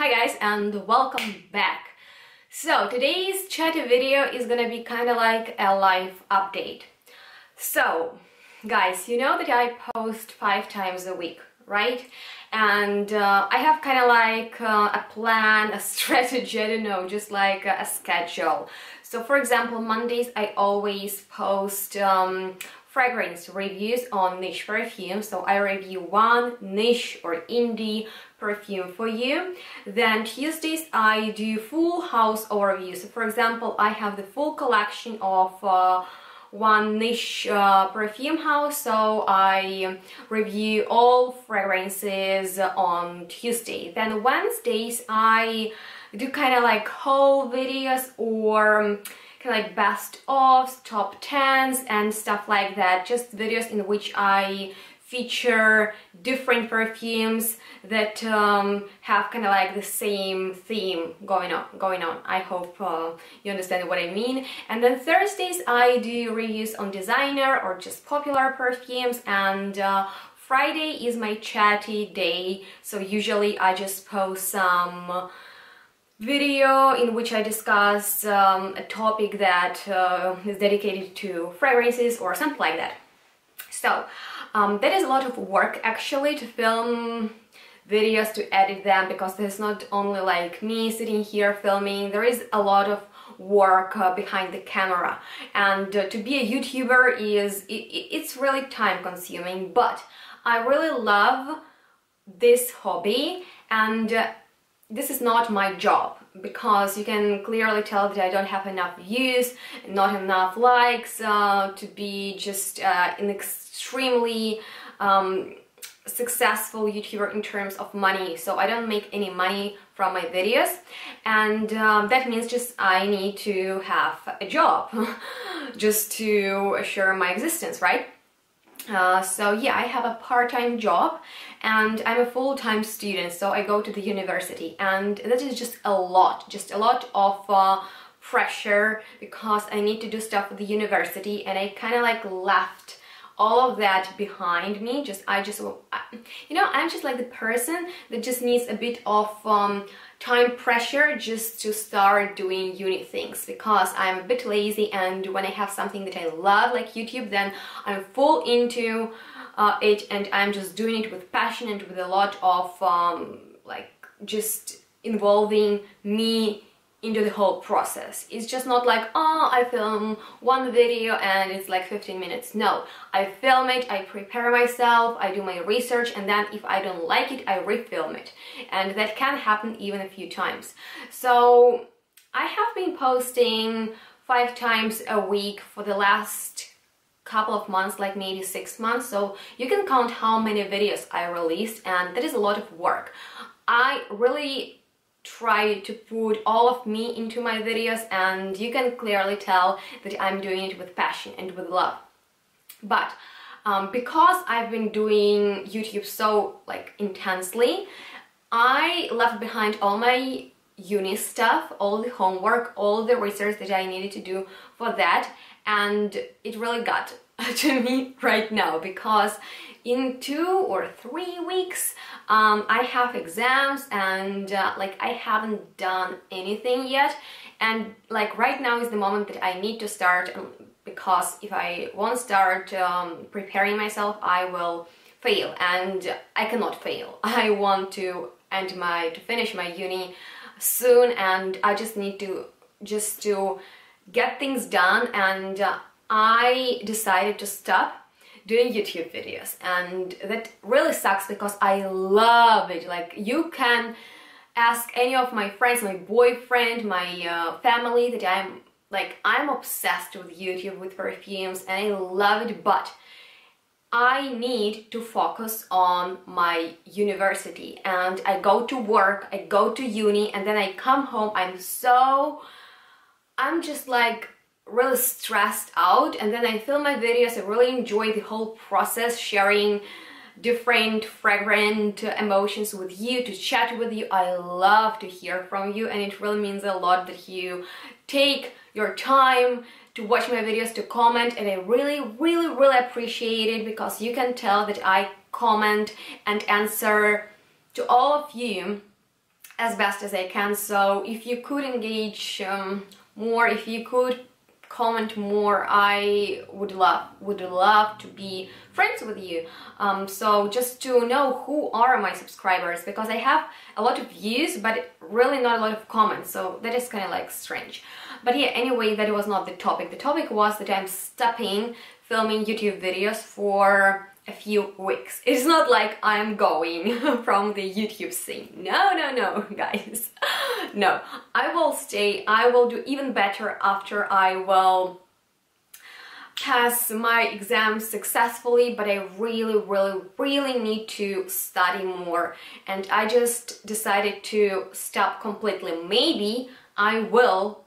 Hi guys and welcome back. So today's chatty video is gonna be kind of like a life update. So guys, you know that I post 5 times a week, right? And I have kind of like a plan, a strategy, I don't know, just like a schedule. So for example, Mondays I always post fragrance reviews on niche perfume. So I review one niche or indie perfume for you. Then Tuesdays I do full house overview. So for example, I have the full collection of one niche perfume house, so I review all fragrances on Tuesday. Then Wednesdays I do kind of like haul videos or kind of like best ofs, top 10s and stuff like that. Just videos in which I feature different perfumes that have kind of like the same theme going on. I hope you understand what I mean. And then Thursdays I do reviews on designer or just popular perfumes, and Friday is my chatty day, so usually I just post some video in which I discuss a topic that is dedicated to fragrances or something like that. So that is a lot of work actually to film videos, to edit them, because there's not only like me sitting here filming, there is a lot of work behind the camera, and to be a YouTuber it's really time consuming, but I really love this hobby, and this is not my job, because you can clearly tell that I don't have enough views, not enough likes to be just an extremely successful YouTuber in terms of money. So I don't make any money from my videos, and that means just I need to have a job just to assure my existence, right? So yeah, I have a part-time job and I'm a full-time student, so I go to the university, and that is just a lot of pressure, because I need to do stuff with the university, and I kind of like left all of that behind me. You know, I'm just like the person that just needs a bit of time pressure just to start doing uni things, because I'm a bit lazy, and when I have something that I love like YouTube, then I'm full into it, and I'm just doing it with passion and with a lot of like just involving me into the whole process. It's just not like, oh, I film one video and it's like 15 minutes. No, I film it, I prepare myself, I do my research, and then if I don't like it, I refilm it. And that can happen even a few times. So I have been posting 5 times a week for the last couple of months, like maybe 6 months. So you can count how many videos I released, and that is a lot of work. I really try to put all of me into my videos, and you can clearly tell that I'm doing it with passion and with love. But because I've been doing YouTube so like intensely, I left behind all my uni stuff, all the homework, all the research that I needed to do for that, and it really got to me right now, because in 2 or 3 weeks I have exams, and like I haven't done anything yet, and like right now is the moment that I need to start, because if I won't start preparing myself, I will fail, and I cannot fail. I want to finish my uni soon, and I just need to get things done, and I decided to stop doing YouTube videos, and that really sucks, because I love it. Like, you can ask any of my friends, my boyfriend, my family, that I'm obsessed with YouTube, with perfumes, and I love it, but I need to focus on my university, and I go to work, I go to uni, and then I come home, I'm just like really stressed out, and then I film my videos. I really enjoy the whole process, sharing different fragrant emotions with you, to chat with you. I love to hear from you, and it really means a lot that you take your time to watch my videos, to comment, and I really appreciate it, because you can tell that I comment and answer to all of you as best as I can. So if you could engage more, if you could comment more, I would love to be friends with you. So just to know who are my subscribers, because I have a lot of views but really not a lot of comments, so that is kind of like strange. But yeah, anyway, that was not the topic. The topic was that I'm stopping filming YouTube videos for a few weeks. It's not like I'm going from the YouTube scene. No, guys. No, I will stay. I will do even better after I will pass my exams successfully, but I really need to study more, and I just decided to stop completely. Maybe I will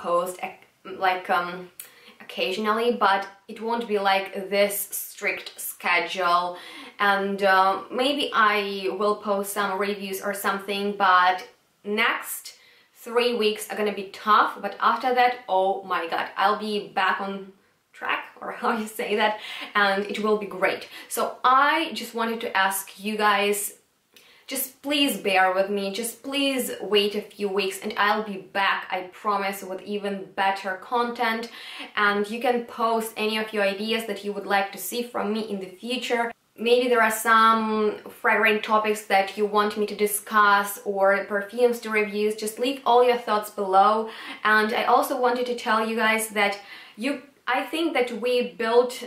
post occasionally, but it won't be like this strict schedule, and maybe I will post some reviews or something, but next 3 weeks are gonna be tough. But after that, oh my god, I'll be back on track, or how you say that, and it will be great. So I just wanted to ask you guys, just please bear with me, just please wait a few weeks and I'll be back, I promise, with even better content. And you can post any of your ideas that you would like to see from me in the future. Maybe there are some fragrant topics that you want me to discuss or perfumes to review. Just leave all your thoughts below. And I also wanted to tell you guys that I think that we built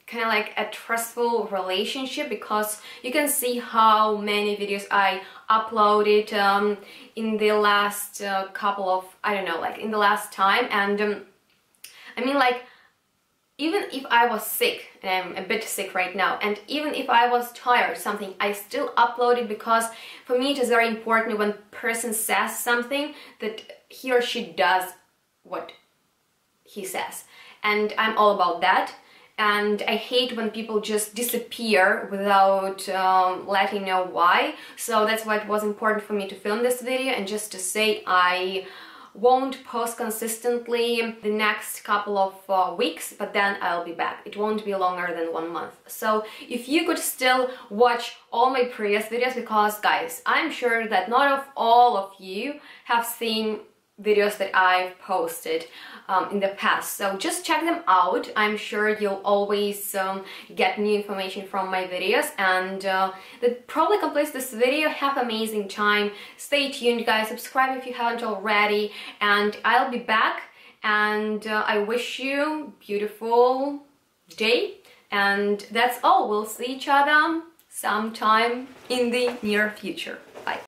kind of like a trustful relationship, because you can see how many videos I uploaded in the last couple of, I don't know, like in the last time. And I mean, like, even if I was sick, and I'm a bit sick right now, and even if I was tired or something, I still uploaded, because for me it is very important when a person says something that he or she does what he says. And I'm all about that. And I hate when people just disappear without letting know why. So that's why it was important for me to film this video, and just to say I won't post consistently the next couple of weeks, but then I'll be back. It won't be longer than 1 month. So if you could still watch all my previous videos, because guys, I'm sure that not all of you have seen videos that I've posted in the past, so just check them out. I'm sure you'll always get new information from my videos, and that probably completes this video. Have an amazing time. Stay tuned, guys. Subscribe if you haven't already, and I'll be back. And I wish you a beautiful day, and that's all. We'll see each other sometime in the near future. Bye.